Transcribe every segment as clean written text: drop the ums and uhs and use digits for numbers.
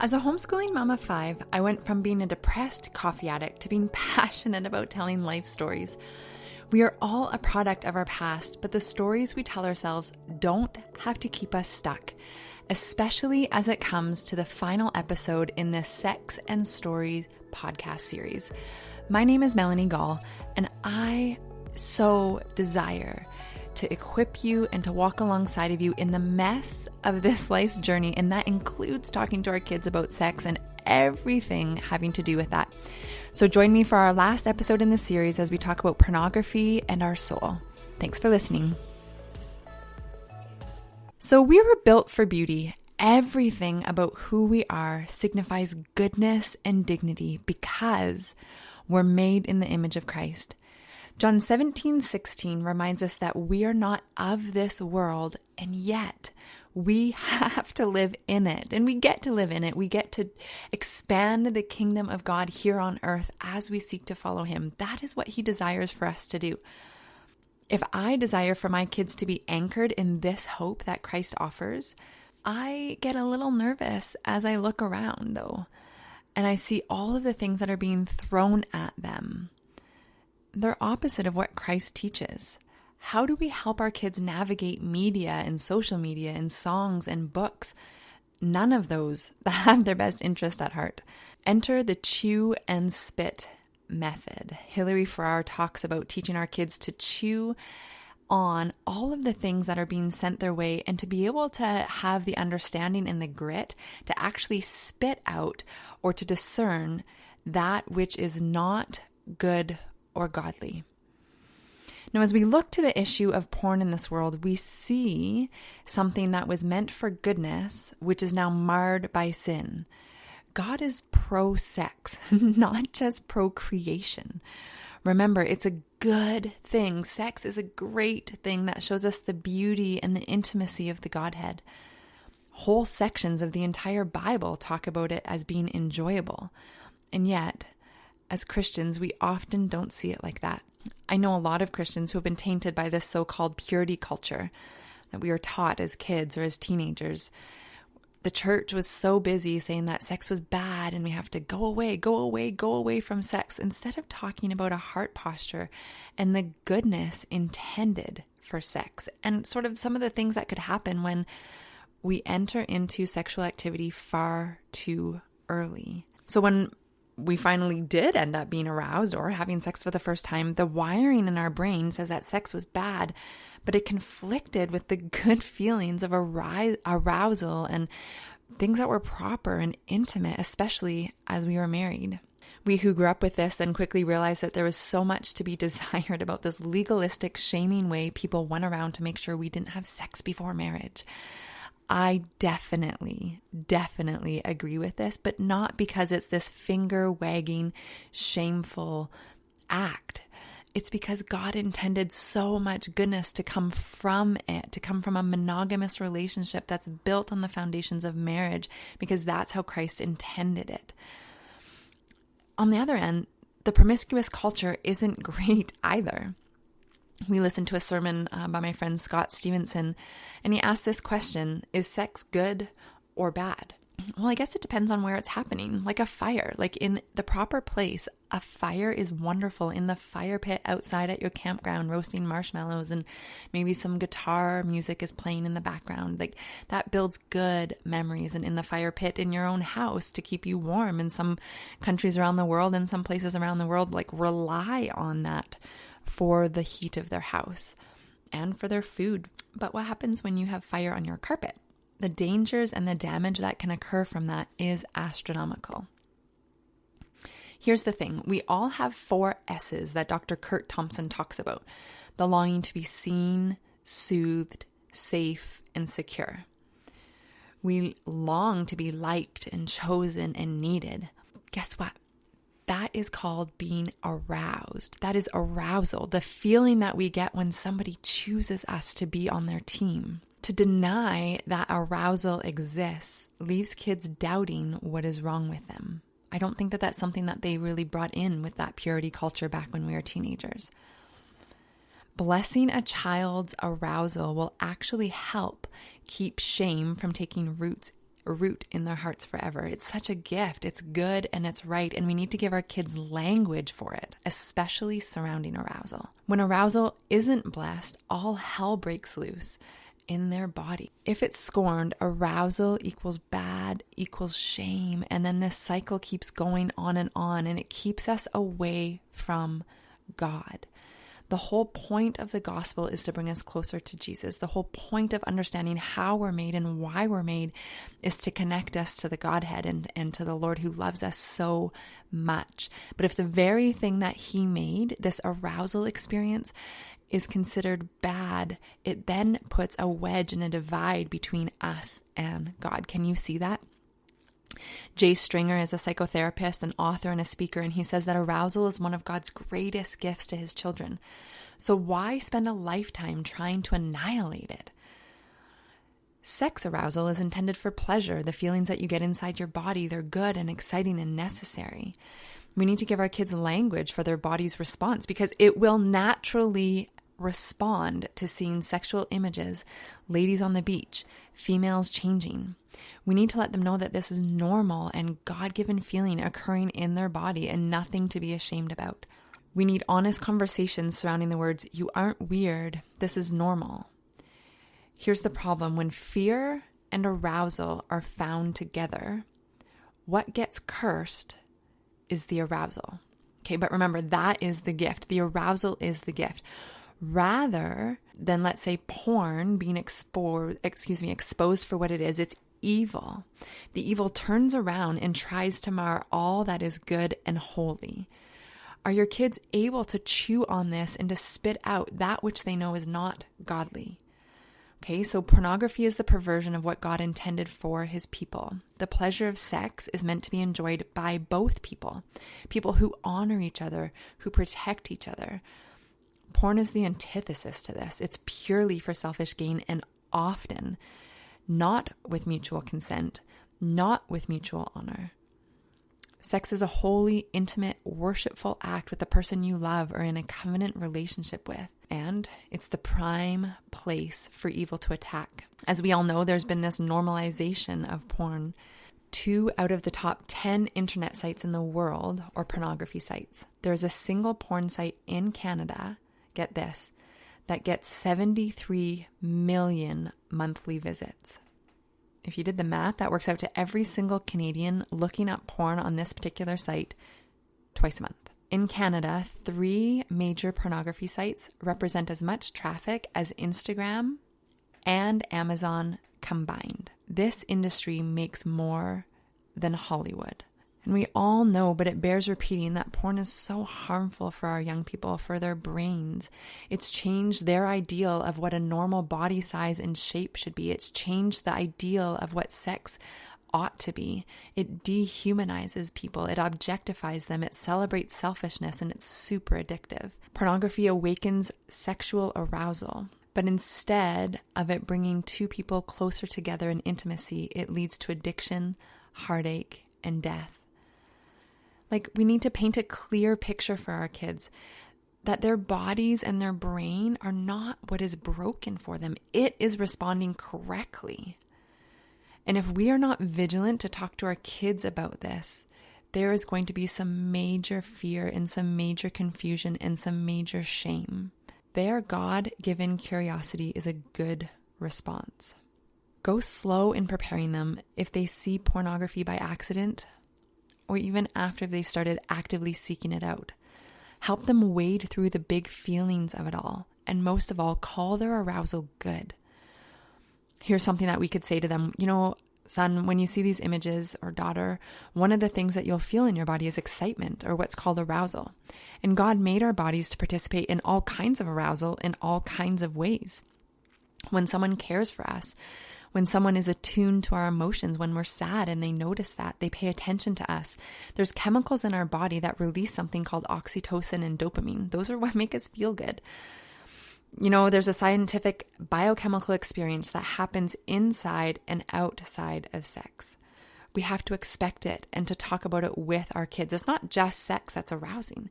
As a homeschooling mom of 5, I went from being a depressed coffee addict to being passionate about telling life stories. We are all a product of our past, but the stories we tell ourselves don't have to keep us stuck, especially as it comes to the final episode in this Sex and Story podcast series. My name is Melanie Gall, and I so desire to equip you and to walk alongside of you in the mess of this life's journey, and that includes talking to our kids about sex and everything having to do with that. So join me for our last episode in the series as we talk about pornography and our soul. Thanks for listening. So we were built for beauty. Everything about who we are signifies goodness and dignity because we're made in the image of Christ. John 17:16 reminds us that we are not of this world, and yet we have to live in it, and we get to live in it. We get to expand the kingdom of God here on earth as we seek to follow Him. That is what He desires for us to do. If I desire for my kids to be anchored in this hope that Christ offers, I get a little nervous as I look around, though, and I see all of the things that are being thrown at them. They're opposite of what Christ teaches. How do we help our kids navigate media and social media and songs and books? None of those that have their best interest at heart. Enter the chew and spit method. Hilary Farrar talks about teaching our kids to chew on all of the things that are being sent their way and to be able to have the understanding and the grit to actually spit out or to discern that which is not good or godly. Now, as we look to the issue of porn in this world, we see something that was meant for goodness, which is now marred by sin. God is pro-sex, not just procreation. Remember, it's a good thing. Sex is a great thing that shows us the beauty and the intimacy of the Godhead. Whole sections of the entire Bible talk about it as being enjoyable. And yet, as Christians, we often don't see it like that. I know a lot of Christians who have been tainted by this so-called purity culture that we were taught as kids or as teenagers. The church was so busy saying that sex was bad and we have to go away from sex, instead of talking about a heart posture and the goodness intended for sex and sort of some of the things that could happen when we enter into sexual activity far too early. So when we finally did end up being aroused or having sex for the first time, the wiring in our brain says that sex was bad, but it conflicted with the good feelings of arousal and things that were proper and intimate, especially as we were married. We who grew up with this then quickly realized that there was so much to be desired about this legalistic, shaming way people went around to make sure we didn't have sex before marriage. I definitely agree with this, but not because it's this finger-wagging, shameful act. It's because God intended so much goodness to come from it, to come from a monogamous relationship that's built on the foundations of marriage, because that's how Christ intended it. On the other end, the promiscuous culture isn't great either. We listened to a sermon by my friend Scott Stevenson, and he asked this question: is sex good or bad? Well, I guess it depends on where it's happening. Like a fire, like in the proper place, a fire is wonderful. In the fire pit outside at your campground, roasting marshmallows, and maybe some guitar music is playing in the background. Like that builds good memories. And in the fire pit in your own house to keep you warm. In some countries around the world and some places around the world, like rely on that for the heat of their house and for their food. But what happens when you have fire on your carpet? The dangers and the damage that can occur from that is astronomical. Here's the thing. We all have 4 S's that Dr. Kurt Thompson talks about. The longing to be seen, soothed, safe, and secure. We long to be liked and chosen and needed. Guess what? That is called being aroused. That is arousal, the feeling that we get when somebody chooses us to be on their team. To deny that arousal exists leaves kids doubting what is wrong with them. I don't think that that's something that they really brought in with that purity culture back when we were teenagers. Blessing a child's arousal will actually help keep shame from taking root in their hearts forever. It's such a gift. It's good and it's right. And we need to give our kids language for it, especially surrounding arousal. When arousal isn't blessed, all hell breaks loose in their body. If it's scorned, arousal equals bad, equals shame. And then this cycle keeps going on, and it keeps us away from God. The whole point of the gospel is to bring us closer to Jesus. The whole point of understanding how we're made and why we're made is to connect us to the Godhead and to the Lord who loves us so much. But if the very thing that he made, this arousal experience, is considered bad, it then puts a wedge and a divide between us and God. Can you see that? Jay Stringer is a psychotherapist, an author, and a speaker, and he says that arousal is one of God's greatest gifts to his children. So why spend a lifetime trying to annihilate it? Sex arousal is intended for pleasure. The feelings that you get inside your body, they're good and exciting and necessary. We need to give our kids language for their body's response because it will naturally respond to seeing sexual images, ladies on the beach, females changing. We need to let them know that this is normal and God-given feeling occurring in their body and nothing to be ashamed about. We need honest conversations surrounding the words, "You aren't weird, this is normal." Here's the problem. When fear and arousal are found together, what gets cursed is the arousal. Okay, but remember, that is the gift. The arousal is the gift. Rather than, let's say, porn being exposed for what it is, it's evil. The evil turns around and tries to mar all that is good and holy. Are your kids able to chew on this and to spit out that which they know is not godly? Okay, so pornography is the perversion of what God intended for his people. The pleasure of sex is meant to be enjoyed by both people who honor each other, who protect each other. Porn is the antithesis to this. It's purely for selfish gain and often not with mutual consent, not with mutual honor. Sex is a holy, intimate, worshipful act with the person you love or in a covenant relationship with. And it's the prime place for evil to attack. As we all know, there's been this normalization of porn. 2 out of the top 10 internet sites in the world are pornography sites. There's a single porn site in Canada, get this, that gets 73 million monthly visits. If you did the math, that works out to every single Canadian looking up porn on this particular site twice a month. In Canada, 3 major pornography sites represent as much traffic as Instagram and Amazon combined. This industry makes more than Hollywood. And we all know, but it bears repeating, that porn is so harmful for our young people, for their brains. It's changed their ideal of what a normal body size and shape should be. It's changed the ideal of what sex ought to be. It dehumanizes people. It objectifies them. It celebrates selfishness, and it's super addictive. Pornography awakens sexual arousal. But instead of it bringing 2 people closer together in intimacy, it leads to addiction, heartache, and death. Like, we need to paint a clear picture for our kids that their bodies and their brain are not what is broken for them. It is responding correctly. And if we are not vigilant to talk to our kids about this, there is going to be some major fear and some major confusion and some major shame. Their God-given curiosity is a good response. Go slow in preparing them if they see pornography by accident, or even after they've started actively seeking it out. Help them wade through the big feelings of it all, and most of all, call their arousal good. Here's something that we could say to them. Son, when you see these images, or daughter, one of the things that you'll feel in your body is excitement, or what's called arousal. And God made our bodies to participate in all kinds of arousal in all kinds of ways. When someone cares for us, when someone is attuned to our emotions, when we're sad and they notice that, they pay attention to us. There's chemicals in our body that release something called oxytocin and dopamine. Those are what make us feel good. There's a scientific biochemical experience that happens inside and outside of sex. We have to expect it and to talk about it with our kids. It's not just sex that's arousing.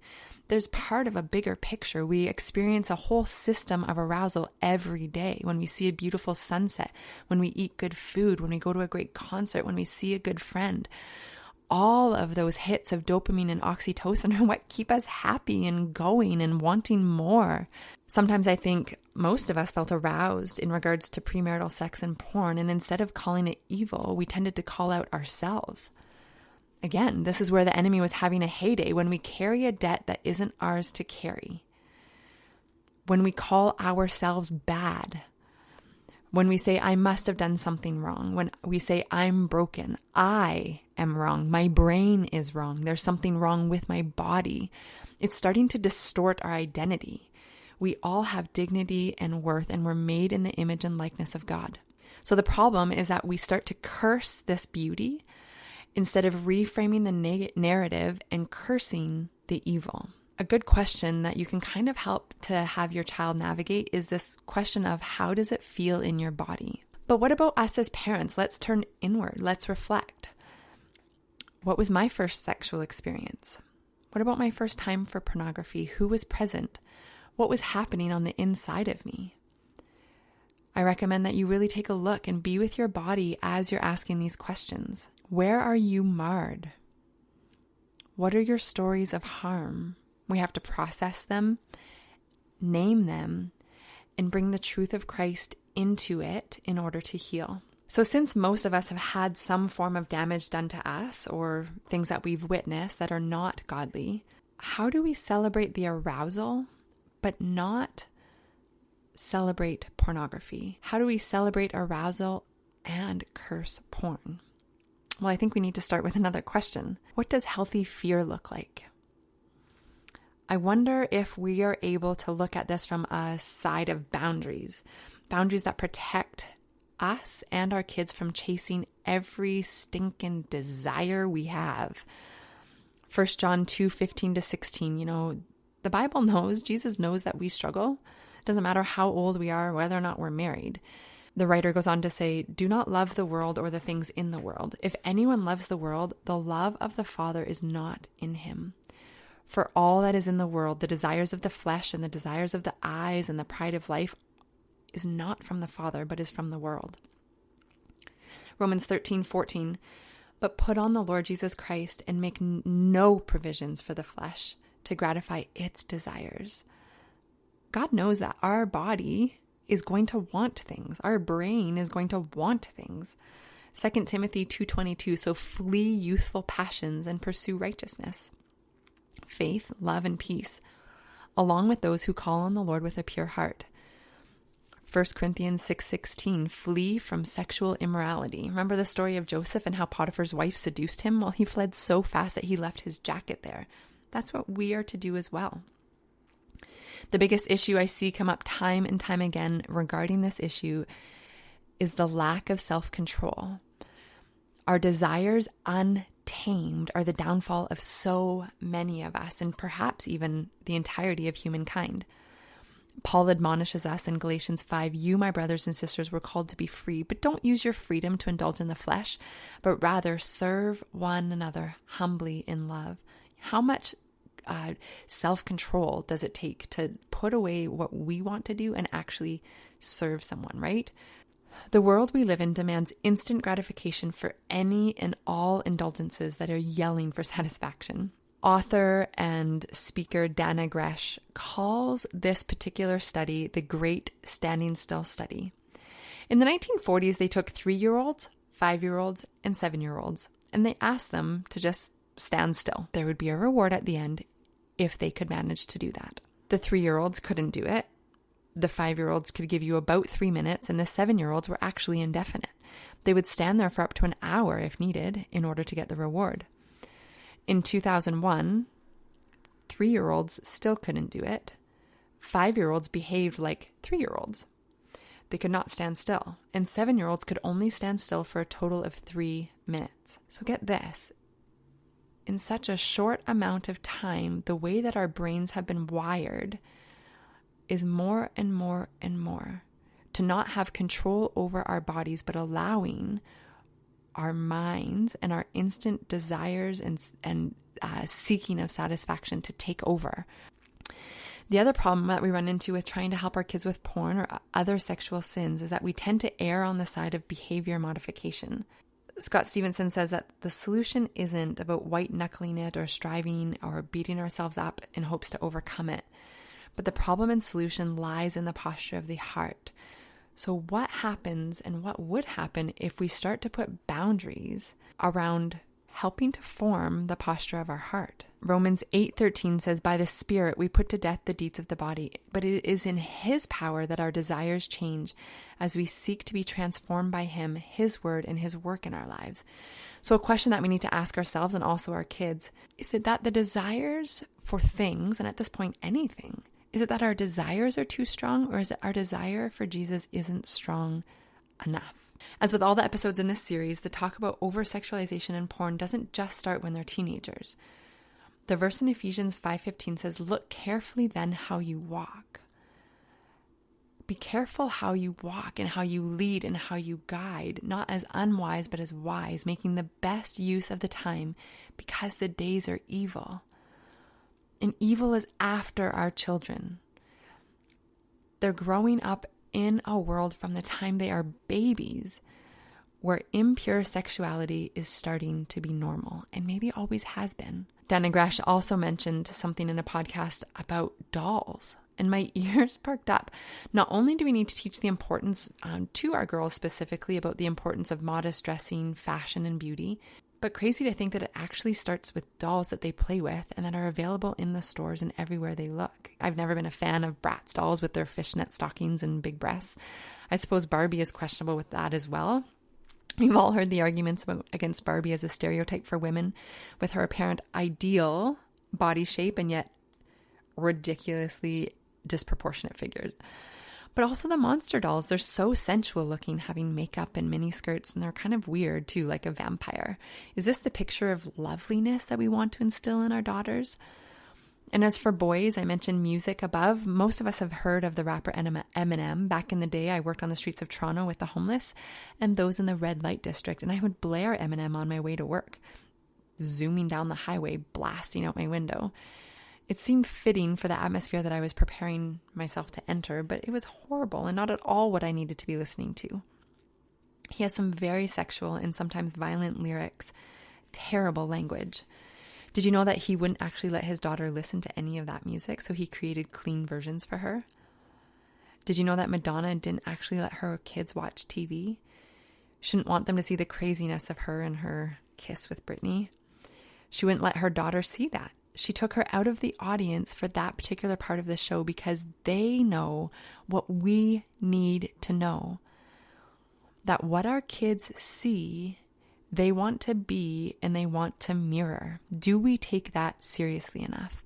There's part of a bigger picture. We experience a whole system of arousal every day when we see a beautiful sunset, when we eat good food, when we go to a great concert, when we see a good friend. All of those hits of dopamine and oxytocin are what keep us happy and going and wanting more. Sometimes I think most of us felt aroused in regards to premarital sex and porn, and instead of calling it evil, we tended to call out ourselves. Again, this is where the enemy was having a heyday, when we carry a debt that isn't ours to carry. When we call ourselves bad. When we say, I must have done something wrong. When we say, I'm broken. I am wrong. My brain is wrong. There's something wrong with my body. It's starting to distort our identity. We all have dignity and worth, and we're made in the image and likeness of God. So the problem is that we start to curse this beauty instead of reframing the narrative and cursing the evil. A good question that you can kind of help to have your child navigate is this question of, how does it feel in your body? But what about us as parents? Let's turn inward. Let's reflect. What was my first sexual experience? What about my first time for pornography? Who was present? What was happening on the inside of me? I recommend that you really take a look and be with your body as you're asking these questions. Where are you marred? What are your stories of harm? We have to process them, name them, and bring the truth of Christ into it in order to heal. So since most of us have had some form of damage done to us or things that we've witnessed that are not godly, how do we celebrate the arousal but not celebrate pornography? How do we celebrate arousal and curse porn? Well, I think we need to start with another question. What does healthy fear look like? I wonder if we are able to look at this from a side of boundaries that protect us and our kids from chasing every stinking desire we have. 1 John 2:15-16, the Bible knows, Jesus knows that we struggle. It doesn't matter how old we are, whether or not we're married. The writer goes on to say, do not love the world or the things in the world. If anyone loves the world, the love of the Father is not in him. For all that is in the world, the desires of the flesh and the desires of the eyes and the pride of life is not from the Father, but is from the world. Romans 13:14, but put on the Lord Jesus Christ and make no provisions for the flesh to gratify its desires. God knows that our body is going to want things. Our brain is going to want things. 2 Timothy 2:22, so flee youthful passions and pursue righteousness, faith, love, and peace, along with those who call on the Lord with a pure heart. 1 Corinthians 6:16, flee from sexual immorality. Remember the story of Joseph and how Potiphar's wife seduced him? Well, he fled so fast that he left his jacket there. That's what we are to do as well. The biggest issue I see come up time and time again regarding this issue is the lack of self-control. Our desires untamed are the downfall of so many of us, and perhaps even the entirety of humankind. Paul admonishes us in Galatians 5, you, my brothers and sisters, were called to be free, but don't use your freedom to indulge in the flesh, but rather serve one another humbly in love. How much self-control does it take to put away what we want to do and actually serve someone, right? The world we live in demands instant gratification for any and all indulgences that are yelling for satisfaction. Author and speaker Dana Gresh calls this particular study the Great Standing Still Study. In the 1940s, they took 3-year-olds, 5-year-olds, and 7-year-olds, and they asked them to just stand still. There would be a reward at the end if they could manage to do that. The 3-year-olds couldn't do it. The 5-year-olds could give you about 3 minutes, and the 7-year-olds were actually indefinite. They would stand there for up to an hour if needed in order to get the reward. In 2001, 3-year-olds still couldn't do it. 5-year-olds behaved like 3-year-olds. They could not stand still, and 7-year-olds could only stand still for a total of 3 minutes. So get this. In such a short amount of time, the way that our brains have been wired is more and more and more to not have control over our bodies, but allowing our minds and our instant desires and seeking of satisfaction to take over. The other problem that we run into with trying to help our kids with porn or other sexual sins is that we tend to err on the side of behavior modification. Scott Stevenson says that the solution isn't about white-knuckling it or striving or beating ourselves up in hopes to overcome it, but the problem and solution lies in the posture of the heart. So what happens and what would happen if we start to put boundaries around helping to form the posture of our heart? Romans 8:13 says, by the Spirit we put to death the deeds of the body, but it is in His power that our desires change as we seek to be transformed by Him, His word, and His work in our lives. So a question that we need to ask ourselves and also our kids, is it that the desires for things, and at this point anything, is it that our desires are too strong, or is it our desire for Jesus isn't strong enough? As with all the episodes in this series, the talk about over-sexualization and porn doesn't just start when they're teenagers. The verse in Ephesians 5:15 says, look carefully then how you walk. Be careful how you walk and how you lead and how you guide, not as unwise but as wise, making the best use of the time because the days are evil. And evil is after our children. They're growing up in a world from the time they are babies where impure sexuality is starting to be normal and maybe always has been. Dana Gresh also mentioned something in a podcast about dolls, and my ears perked up. Not only do we need to teach the importance to our girls specifically about the importance of modest dressing, fashion, and beauty, but crazy to think that it actually starts with dolls that they play with and that are available in the stores and everywhere they look. I've never been a fan of Bratz dolls with their fishnet stockings and big breasts. I suppose Barbie is questionable with that as well. We've all heard the arguments against Barbie as a stereotype for women, with her apparent ideal body shape and yet ridiculously disproportionate figures. But also the monster dolls, they're so sensual looking, having makeup and mini skirts, and they're kind of weird too, like a vampire. Is this the picture of loveliness that we want to instill in our daughters? And as for boys, I mentioned music above. Most of us have heard of the rapper Eminem. Back in the day, I worked on the streets of Toronto with the homeless and those in the red light district, and I would blare Eminem on my way to work, zooming down the highway, blasting out my window. It seemed fitting for the atmosphere that I was preparing myself to enter, but it was horrible and not at all what I needed to be listening to. He has some very sexual and sometimes violent lyrics, terrible language. Did you know that he wouldn't actually let his daughter listen to any of that music, so he created clean versions for her? Did you know that Madonna didn't actually let her kids watch TV? She didn't want them to see the craziness of her and her kiss with Britney. She wouldn't let her daughter see that. She took her out of the audience for that particular part of the show because they know what we need to know. That what our kids see, they want to be and they want to mirror. Do we take that seriously enough?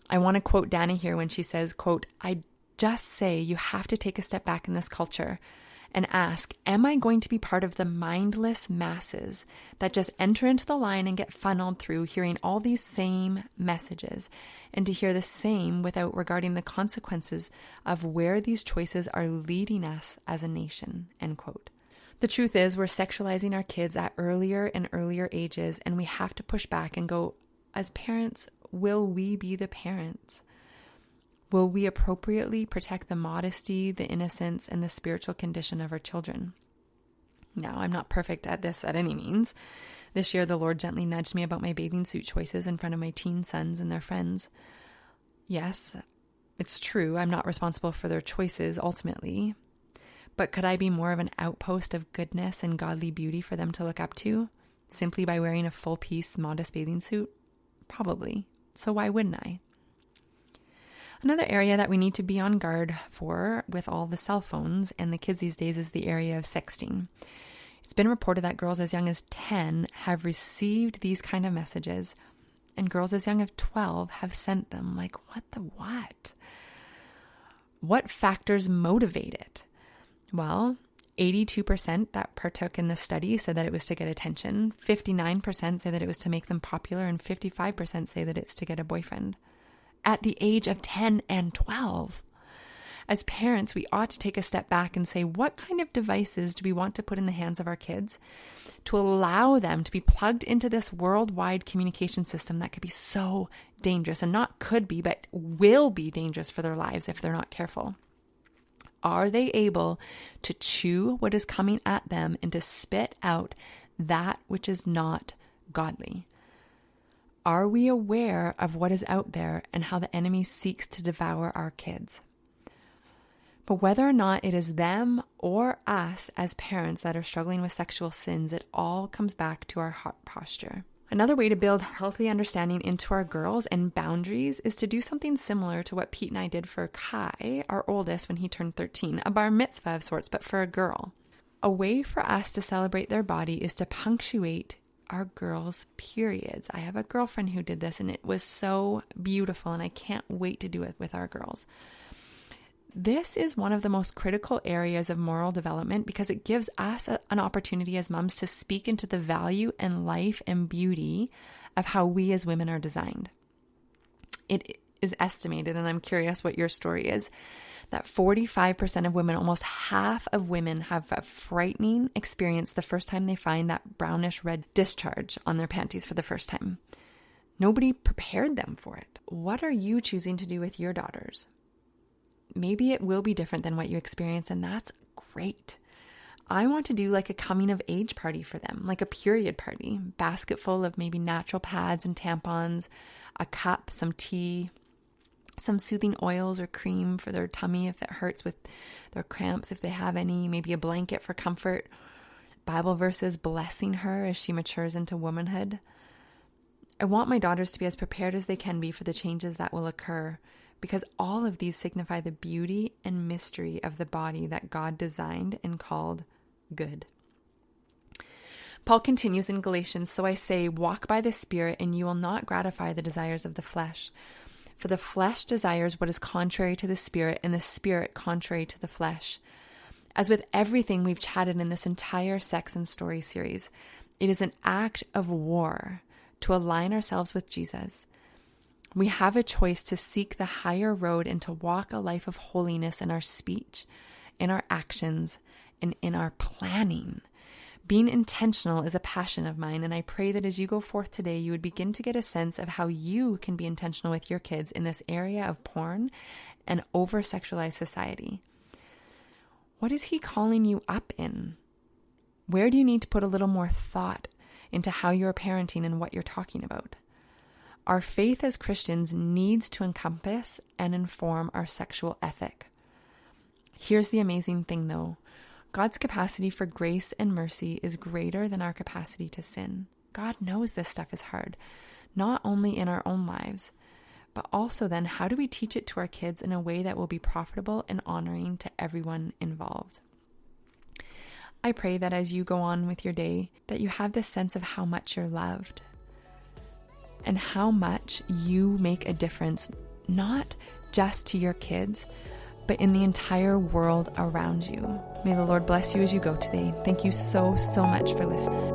I want to quote Dana here when she says, quote, I just say you have to take a step back in this culture and ask, am I going to be part of the mindless masses that just enter into the line and get funneled through hearing all these same messages and to hear the same without regarding the consequences of where these choices are leading us as a nation, end quote. The truth is we're sexualizing our kids at earlier and earlier ages, and we have to push back and go, as parents, will we be the parents? Will we appropriately protect the modesty, the innocence, and the spiritual condition of our children? Now, I'm not perfect at this at any means. This year, the Lord gently nudged me about my bathing suit choices in front of my teen sons and their friends. Yes, it's true, I'm not responsible for their choices ultimately. But could I be more of an outpost of goodness and godly beauty for them to look up to, simply by wearing a full-piece, modest bathing suit? Probably. So why wouldn't I? Another area that we need to be on guard for with all the cell phones and the kids these days is the area of sexting. It's been reported that girls as young as 10 have received these kind of messages, and girls as young as 12 have sent them. Like, what the what? What factors motivate it? Well, 82% that partook in the study said that it was to get attention. 59% say that it was to make them popular, and 55% say that it's to get a boyfriend. At the age of 10 and 12. As parents, we ought to take a step back and say, what kind of devices do we want to put in the hands of our kids to allow them to be plugged into this worldwide communication system that could be so dangerous, and not could be, but will be dangerous for their lives if they're not careful? Are they able to chew what is coming at them and to spit out that which is not godly? Are we aware of what is out there and how the enemy seeks to devour our kids? But whether or not it is them or us as parents that are struggling with sexual sins, it all comes back to our heart posture. Another way to build healthy understanding into our girls and boundaries is to do something similar to what Pete and I did for Kai, our oldest, when he turned 13, a bar mitzvah of sorts, but for a girl. A way for us to celebrate their body is to punctuate our girls' periods. I have a girlfriend who did this, and it was so beautiful, and I can't wait to do it with our girls. This is one of the most critical areas of moral development because it gives us an opportunity as moms to speak into the value and life and beauty of how we as women are designed. It is estimated, and I'm curious what your story is, that 45% of women, almost half of women, have a frightening experience the first time they find that brownish red discharge on their panties for the first time. Nobody prepared them for it. What are you choosing to do with your daughters? Maybe it will be different than what you experience, and that's great. I want to do like a coming of age party for them, like a period party, basket full of maybe natural pads and tampons, a cup, some tea, some soothing oils or cream for their tummy if it hurts with their cramps, if they have any, maybe a blanket for comfort, Bible verses blessing her as she matures into womanhood. I want my daughters to be as prepared as they can be for the changes that will occur, because all of these signify the beauty and mystery of the body that God designed and called good. Paul continues in Galatians, "So I say, walk by the Spirit, and you will not gratify the desires of the flesh. For the flesh desires what is contrary to the Spirit, and the Spirit contrary to the flesh." As with everything we've chatted in this entire Sex and Story series, it is an act of war to align ourselves with Jesus. We have a choice to seek the higher road and to walk a life of holiness in our speech, in our actions, and in our planning. Being intentional is a passion of mine, and I pray that as you go forth today, you would begin to get a sense of how you can be intentional with your kids in this area of porn and over-sexualized society. What is he calling you up in? Where do you need to put a little more thought into how you're parenting and what you're talking about? Our faith as Christians needs to encompass and inform our sexual ethic. Here's the amazing thing though. God's capacity for grace and mercy is greater than our capacity to sin. God knows this stuff is hard, not only in our own lives, but also then how do we teach it to our kids in a way that will be profitable and honoring to everyone involved? I pray that as you go on with your day, that you have this sense of how much you're loved, and how much you make a difference, not just to your kids, but in the entire world around you. May the Lord bless you as you go today. Thank you so, so much for listening.